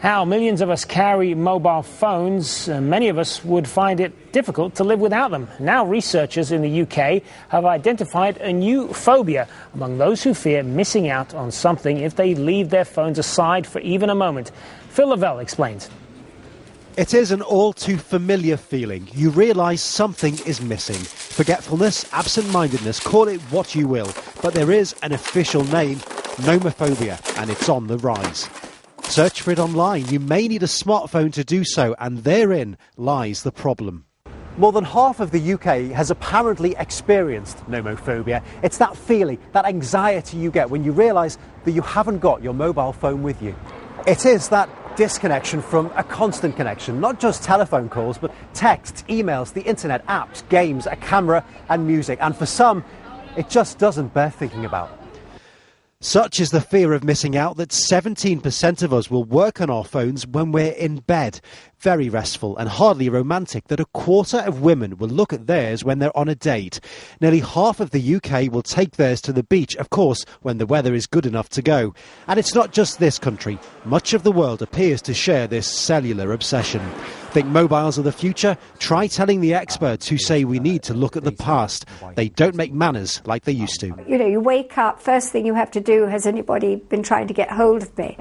How millions of us carry mobile phones, many of us would find it difficult to live without them. Now researchers in the UK have identified a new phobia among those who fear missing out on something if they leave their phones aside for even a moment. Phil Lavelle explains. It is an all too familiar feeling. You realise something is missing. Forgetfulness, absent-mindedness, call it what you will. But there is an official name, nomophobia, and it's on the rise. Search for it online. You may need a smartphone to do so, and therein lies the problem. More than half of the UK has apparently experienced nomophobia. It's that feeling, that anxiety you get when you realise that you haven't got your mobile phone with you. It is that disconnection from a constant connection, not just telephone calls, but texts, emails, the internet, apps, games, a camera and music. And for some, it just doesn't bear thinking about. Such is the fear of missing out that 17% of us will work on our phones when we're in bed. Very restful and hardly romantic that a quarter of women will look at theirs when they're on a date. Nearly half of the UK will take theirs to the beach, of course, when the weather is good enough to go. And it's not just this country. Much of the world appears to share this cellular obsession. Think mobiles are the future? Try telling the experts who say we need to look at the past. They don't make manners like they used to. You know, you wake up, first thing you have to do, has anybody been trying to get hold of me?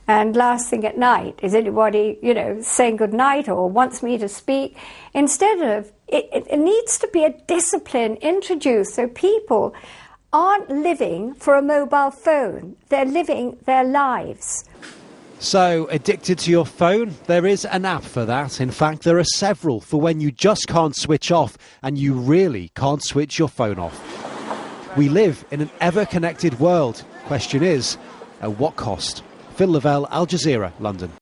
And last thing at night, is anybody, saying good night or wants me to speak? Instead of, it needs to be a discipline introduced so people aren't living for a mobile phone. They're living their lives. So, addicted to your phone? There is an app for that. In fact, there are several for when you just can't switch off and you really can't switch your phone off. We live in an ever-connected world. Question is, at what cost? Phil Lavelle, Al Jazeera, London.